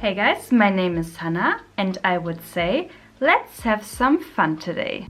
Hey guys, my name is Hannah and I would say let's have some fun today.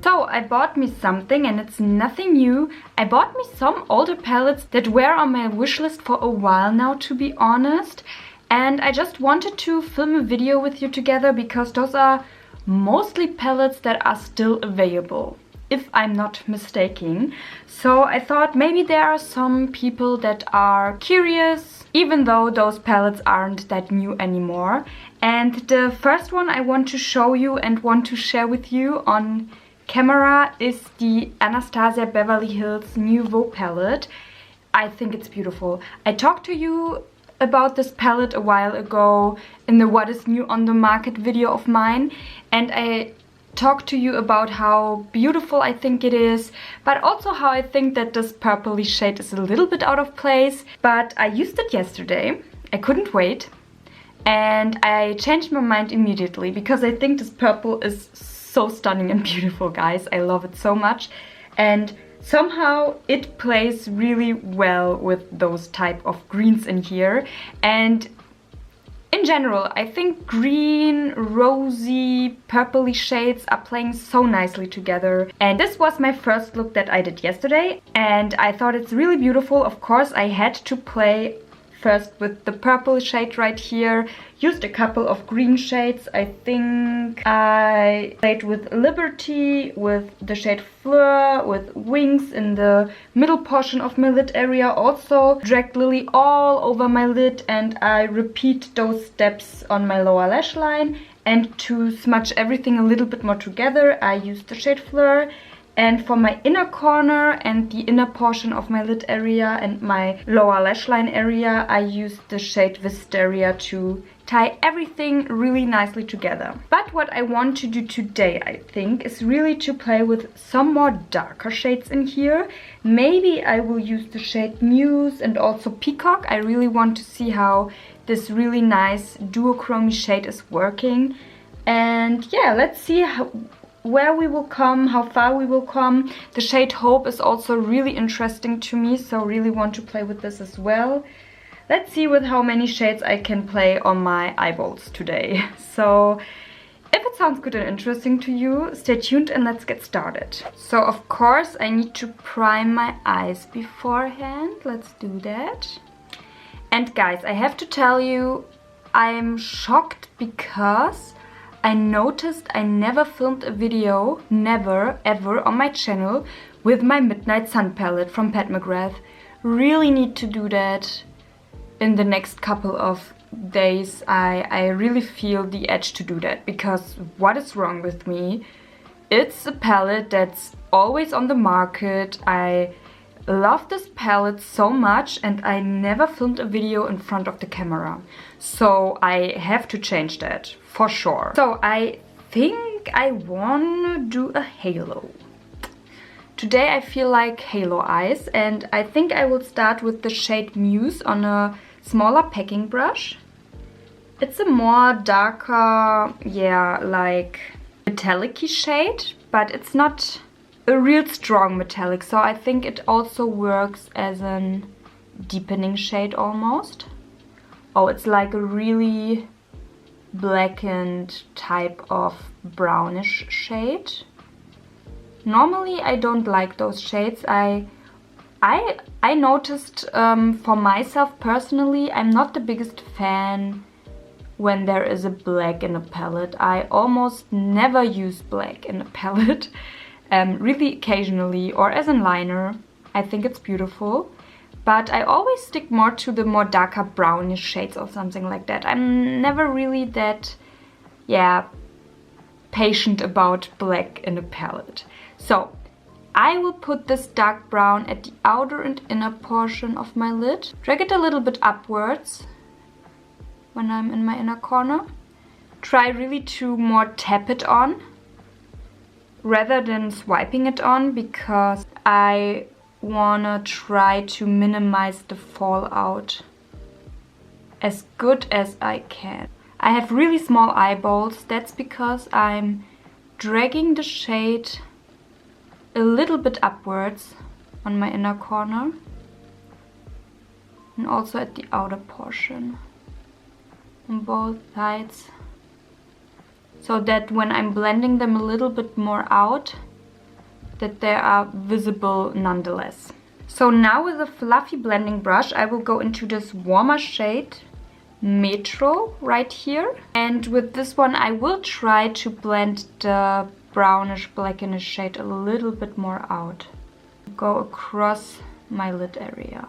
So I bought me something and it's nothing new. I bought me some older palettes that were on my wish list for a while now, to be honest. And I just wanted to film a video with you together because those are mostly palettes that are still available, if I'm not mistaken. So I thought maybe there are some people that are curious, even though those palettes aren't that new anymore. And the first one I want to show you and want to share with you on camera is the Anastasia Beverly Hills Nouveau palette. I think it's beautiful. I talked to you about this palette a while ago in the What is New on the Market video of mine, and I talk to you about how beautiful I think it is, but also how I think that this purpley shade is a little bit out of place. But I used it yesterday, I couldn't wait, and I changed my mind immediately because I think this purple is so stunning and beautiful, guys. I love it so much, and somehow it plays really well with those type of greens in here. And in general, I think green, rosy, purpley shades are playing so nicely together. And this was my first look that I did yesterday, and I thought it's really beautiful. Of course, I had to play first with the purple shade right here. Used a couple of green shades. I think I played with Liberty, with the shade Fleur, with Wings in the middle portion of my lid area. Also dragged Lily all over my lid, and I repeat those steps on my lower lash line. And to smudge everything a little bit more together, I used the shade Fleur. And for my inner corner and the inner portion of my lid area and my lower lash line area, I used the shade Wisteria to tie everything really nicely together. But what I want to do today, I think, is really to play with some more darker shades in here. Maybe I will use the shade Muse and also Peacock. I really want to see how this really nice duochrome shade is working. And yeah, let's see where we will come, how far we will come. The shade Hope is also really interesting to me, so really want to play with this as well. Let's see with how many shades I can play on my eyeballs today. So if it sounds good and interesting to you, stay tuned and let's get started. So of course I need to prime my eyes beforehand. Let's do that. And guys, I have to tell you, I'm shocked because I noticed I never filmed a video, never ever, on my channel with my Midnight Sun palette from mcgrath. Really need to do that in the next couple of days. I really feel the edge to do that, because what is wrong with me? It's a palette that's always on the market. I love this palette so much and I never filmed a video in front of the camera. So I have to change that for sure. So I think I wanna do a halo. Today I feel like halo eyes, and I think I will start with the shade Muse on a smaller packing brush. It's a more darker, yeah, like metallic-y shade, but it's not a real strong metallic, so I think it also works as a deepening shade almost. Oh, it's like a really blackened type of brownish shade. Normally I don't like those shades. I noticed for myself personally, I'm not the biggest fan when there is a black in a palette. I almost never use black in a palette. Really occasionally, or as a liner. I think it's beautiful, but I always stick more to the more darker brownish shades or something like that. I'm never really that, yeah, patient about black in a palette. So I will put this dark brown at the outer and inner portion of my lid. Drag it a little bit upwards when I'm in my inner corner. Try really to more tap it on rather than swiping it on, because I wanna try to minimize the fallout as good as I can. I have really small eyeballs. That's because I'm dragging the shade a little bit upwards on my inner corner. and also at the outer portion on both sides, so that when I'm blending them a little bit more out, that they are visible nonetheless. So now with a fluffy blending brush, I will go into this warmer shade, Metro, right here. And with this one, I will try to blend the brownish blackenish shade a little bit more out. Go across my lid area.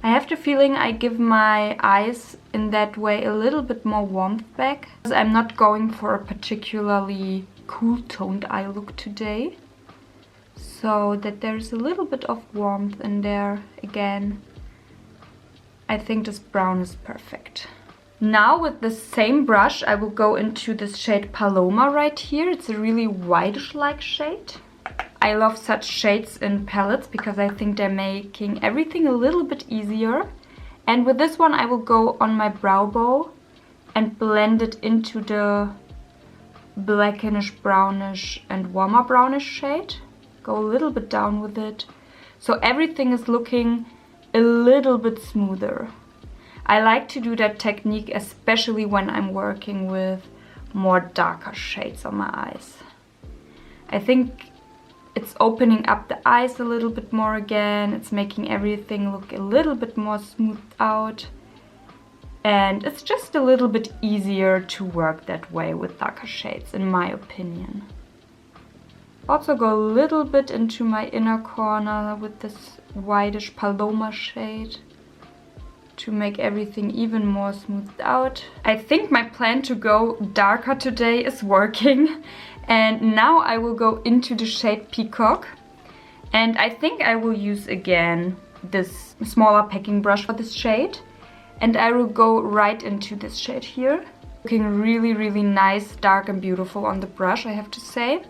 I have the feeling I give my eyes in that way a little bit more warmth back, because I'm not going for a particularly cool toned eye look today. So that there's a little bit of warmth in there again. I think this brown is perfect. Now with the same brush I will go into this shade Paloma right here. It's a really whitish-like shade. I love such shades in palettes because I think they're making everything a little bit easier. And with this one I will go on my brow bone and blend it into the blackenish, brownish and warmer brownish shade. Go a little bit down with it, so everything is looking a little bit smoother. I like to do that technique especially when I'm working with more darker shades on my eyes. I think it's opening up the eyes a little bit more again, it's making everything look a little bit more smoothed out, and it's just a little bit easier to work that way with darker shades, in my opinion. Also go a little bit into my inner corner with this whitish Paloma shade to make everything even more smoothed out. I think my plan to go darker today is working. And now I will go into the shade Peacock. And I think I will use again this smaller packing brush for this shade. And I will go right into this shade here. Looking really, really nice, dark and beautiful on the brush, I have to say.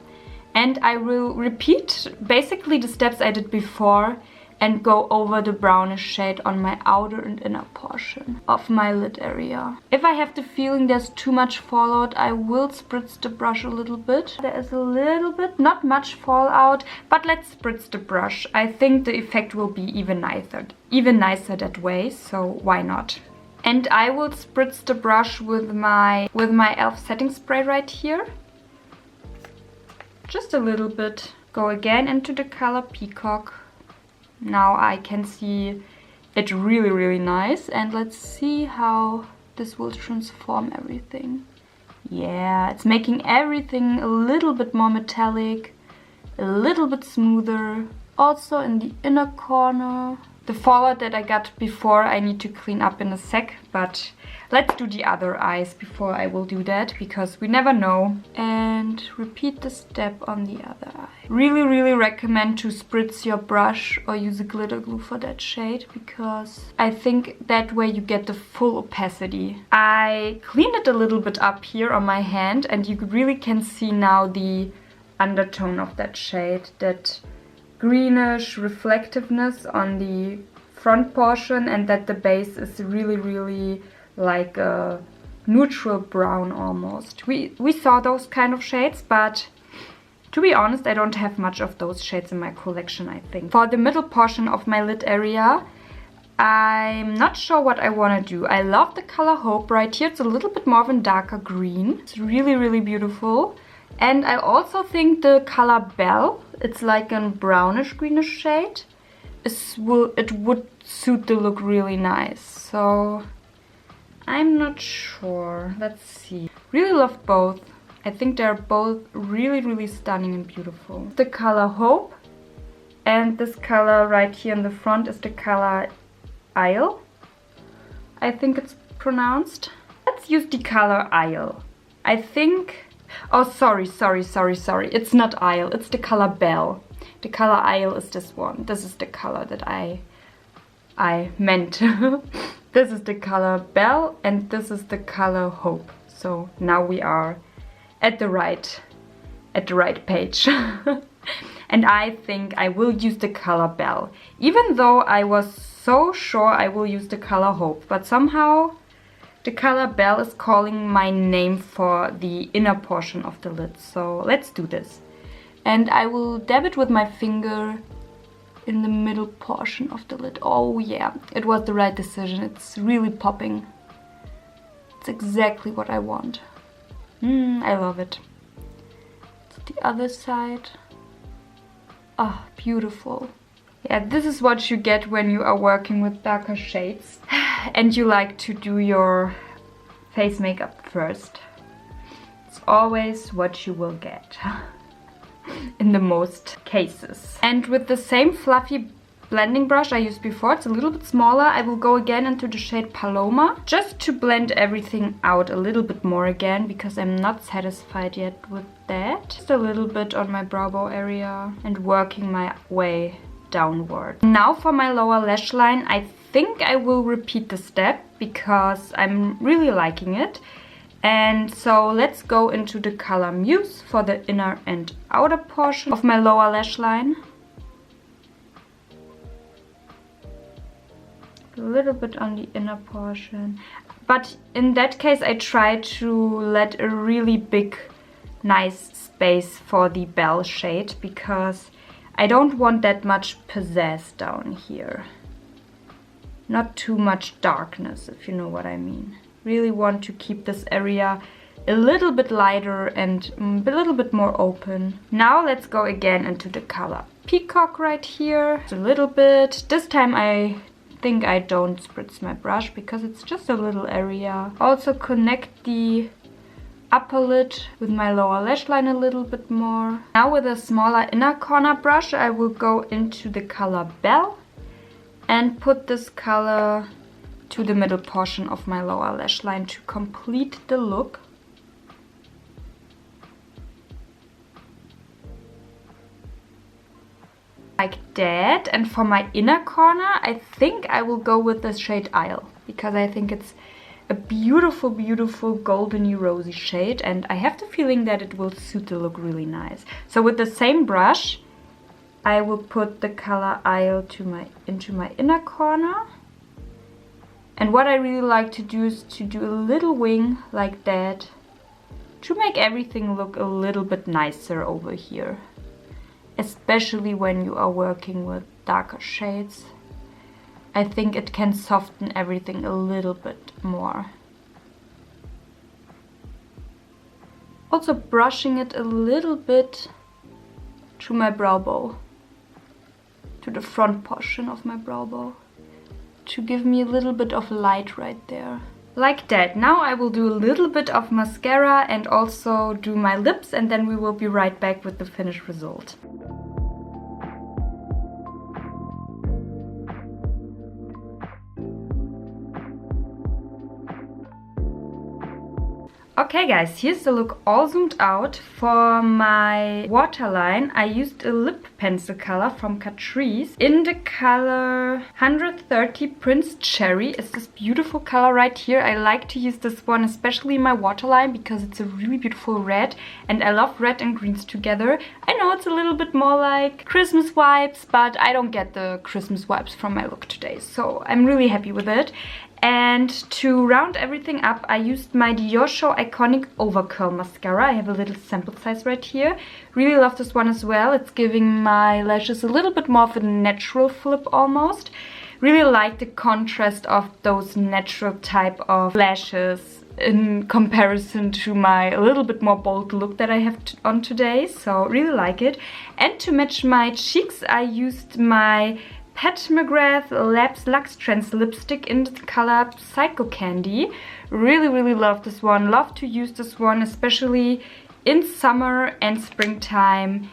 And I will repeat basically the steps I did before and go over the brownish shade on my outer and inner portion of my lid area. If I have the feeling there's too much fallout, I will spritz the brush a little bit. There is a little bit, not much fallout, but let's spritz the brush. I think the effect will be even nicer that way, so why not? And I will spritz the brush with my e.l.f. setting spray right here. Just a little bit. Go again into the color Peacock. Now I can see it really, really nice. And let's see how this will transform everything. Yeah, it's making everything a little bit more metallic, a little bit smoother. Also in the inner corner. The fallout that I got before I need to clean up in a sec, but let's do the other eyes before I will do that, because we never know. And repeat the step on the other eye. Really, really recommend to spritz your brush or use a glitter glue for that shade, because I think that way you get the full opacity. I cleaned it a little bit up here on my hand, and you really can see now the undertone of that shade, that greenish reflectiveness on the front portion, and that the base is really, really like a neutral brown almost. We saw those kind of shades, but to be honest, I don't have much of those shades in my collection, I think. For the middle portion of my lid area, I'm not sure what I want to do. I love the color Hope right here. It's a little bit more of a darker green. It's really, really beautiful. And I also think the color Belle, it's like a brownish greenish shade, it would suit the look really nice. So I'm not sure. Let's see. Really love both. I think they're both really, really stunning and beautiful. The color Hope, and this color right here in the front is the color Isle, I think it's pronounced. Let's use the color Isle. I think... Oh, sorry. It's not Isle, it's the color Belle. The color Isle is this one. This is the color that I meant. This is the color Belle, and this is the color Hope. So now we are at the right page. And I think I will use the color Belle, even though I was so sure I will use the color Hope, but somehow the color Belle is calling my name for the inner portion of the lid. So let's do this. And I will dab it with my finger in the middle portion of the lid. Oh yeah, it was the right decision. It's really popping. It's exactly what I want. I love it. To the other side. Ah, oh, beautiful. Yeah, this is what you get when you are working with darker shades and you like to do your face makeup first. It's always what you will get in the most cases. And with the same fluffy blending brush I used before, it's a little bit smaller, I will go again into the shade Paloma just to blend everything out a little bit more again, because I'm not satisfied yet with that. Just a little bit on my brow bone area and working my way downward. Now for my lower lash line, I think I will repeat the step because I'm really liking it. And so let's go into the color Muse for the inner and outer portion of my lower lash line. A little bit on the inner portion. But in that case I try to let a really big, nice space for the bell shade, because I don't want that much pizzazz down here. Not too much darkness, if you know what I mean. Really want to keep this area a little bit lighter and a little bit more open. Now let's go again into the color Peacock right here. Just a little bit. This time I think I don't spritz my brush because it's just a little area. Also connect the upper lid with my lower lash line a little bit more. Now with a smaller inner corner brush I will go into the color Belle and put this color to the middle portion of my lower lash line to complete the look. Like that. And for my inner corner I think I will go with the shade Isle, because I think it's a beautiful, beautiful goldeny rosy shade, and I have the feeling that it will suit the look really nice. So with the same brush, I will put the color Isle into my inner corner. And what I really like to do is to do a little wing like that to make everything look a little bit nicer over here. Especially when you are working with darker shades. I think it can soften everything a little bit more. Also brushing it a little bit to my brow bone, to the front portion of my brow bone, to give me a little bit of light right there. Like that. Now I will do a little bit of mascara and also do my lips, and then we will be right back with the finished result. Okay guys, here's the look all zoomed out. For my waterline I used a lip pencil color from Catrice in the color 130 Prince Cherry. It's this beautiful color right here. I like to use this one especially in my waterline because it's a really beautiful red, and I love red and greens together. I know it's a little bit more like Christmas vibes, but I don't get the Christmas vibes from my look today, so I'm really happy with it. And to round everything up, I used my Dior Show Iconic Overcurl Mascara. I have a little sample size right here. Really love this one as well. It's giving my lashes a little bit more of a natural flip almost. Really like the contrast of those natural type of lashes in comparison to my a little bit more bold look that I have on today. So really like it. And to match my cheeks, I used my mcgrath Labs Lucetrance lipstick in the color Psychocandy. Really love this one. Love to use this one especially in summer and springtime,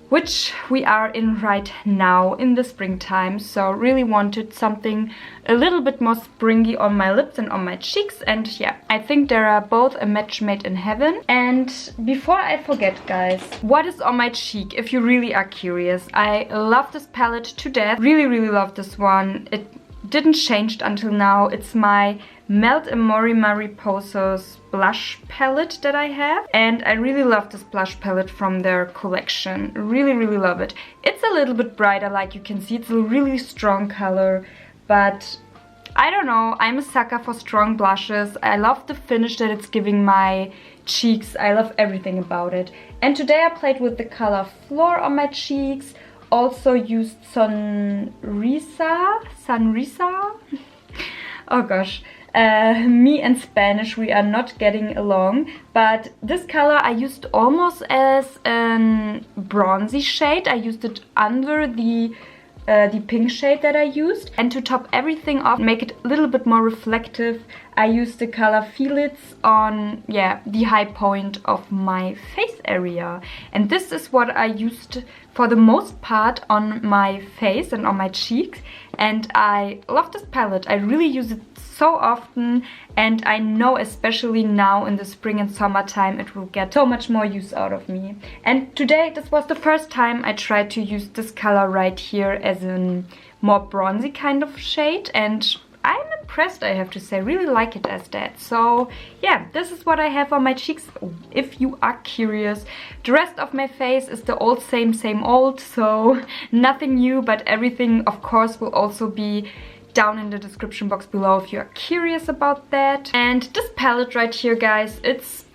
which we are in right now in the springtime. So really wanted something a little bit more springy on my lips and on my cheeks, and yeah, I think they are both a match made in heaven. And before I forget guys, what is on my cheek, if you really are curious? I love this palette to death. Really love this one. It didn't change until now. It's my Melt and Mori Mariposa's blush palette that I have, and I really love this blush palette from their collection. Really love it. It's a little bit brighter, like you can see. It's a really strong color, but I don't know, I'm a sucker for strong blushes. I love the finish that it's giving my cheeks. I love everything about it. And today I played with the color Floor on my cheeks. Also used Sunrisa. Oh gosh. Me and Spanish, we are not getting along, but this color I used almost as a bronzy shade. I used it under the pink shade that I used, and to top everything off, make it a little bit more reflective, I used the color Felix on, yeah, the high point of my face area. And this is what I used for the most part on my face and on my cheeks, and I love this palette. I really use it so often, and I know especially now in the spring and summertime it will get so much more use out of me. And today this was the first time I tried to use this color right here as a more bronzy kind of shade, and I'm impressed, I have to say. Really like it as that. So yeah, this is what I have on my cheeks, if you are curious. The rest of my face is the old same old, so nothing new, but everything of course will also be down in the description box below if you are curious about that. And this palette right here, guys, it's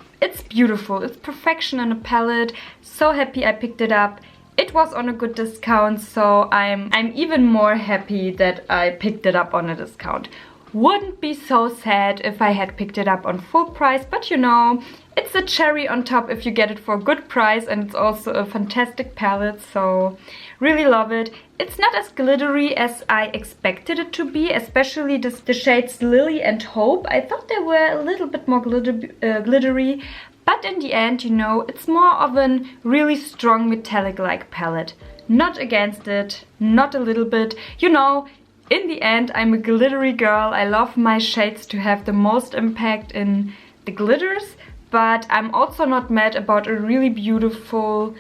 beautiful. It's perfection in a palette. So happy I picked it up. It was on a good discount, so I'm even more happy that I picked it up on a discount. Wouldn't be so sad if I had picked it up on full price, but you know, it's a cherry on top if you get it for a good price, and it's also a fantastic palette, so really love it. It's not as glittery as I expected it to be, especially the shades Lily and Hope. I thought they were a little bit more glittery, but in the end, you know, it's more of a really strong metallic-like palette. Not against it, not a little bit, you know. In the end, I'm a glittery girl. I love my shades to have the most impact in the glitters, but I'm also not mad about a really beautiful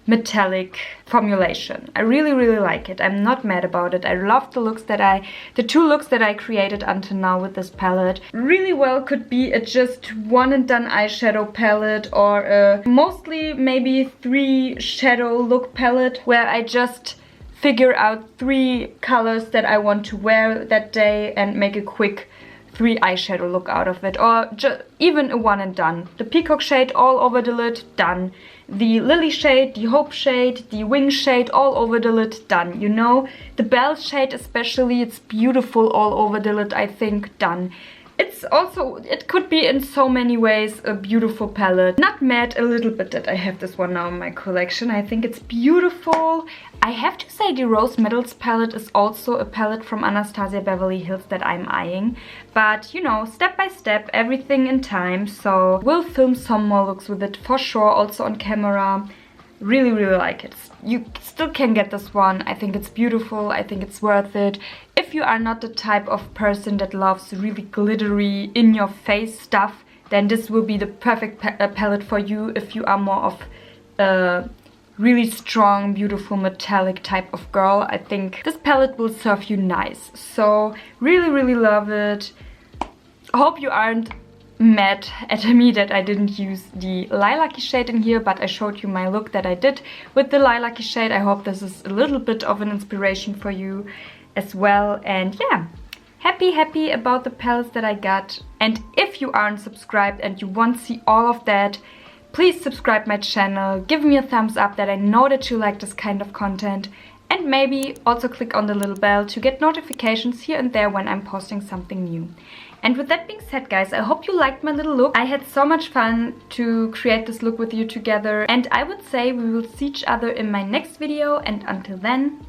metallic formulation. I really like it. I'm not mad about it. I love the two looks that I created until now with this palette. Really well could be a just one and done eyeshadow palette, or a mostly maybe 3 shadow look palette where I just figure out 3 colors that I want to wear that day and make a quick 3 eyeshadow look out of it, or just even a one and done. The peacock shade all over the lid, done. The lily shade, the hope shade, the wing shade all over the lid, done. You know, the bell shade especially, it's beautiful all over the lid, I think, done. It's also, it could be in so many ways a beautiful palette. Not mad a little bit that I have this one now in my collection. I think it's beautiful. I have to say the Rose Metals palette is also a palette from Anastasia Beverly Hills that I'm eyeing. But, you know, step by step, everything in time. So we'll film some more looks with it for sure, also on camera. Really like it. You still can get this one. I think it's beautiful. I think it's worth it. If you are not the type of person that loves really glittery, in-your-face stuff, then this will be the perfect palette for you. If you are more of a really strong, beautiful, metallic type of girl, I think this palette will serve you nice. So really love it. I hope you aren't mad at me that I didn't use the lilac shade in here, but I showed you my look that I did with the lilac shade. I hope this is a little bit of an inspiration for you as well. And yeah, happy about the palettes that I got. And if you aren't subscribed and you want to see all of that, please subscribe my channel, give me a thumbs up that I know that you like this kind of content, and maybe also click on the little bell to get notifications here and there when I'm posting something new. And with that being said, guys, I hope you liked my little look. I had so much fun to create this look with you together, and I would say we will see each other in my next video, and until then,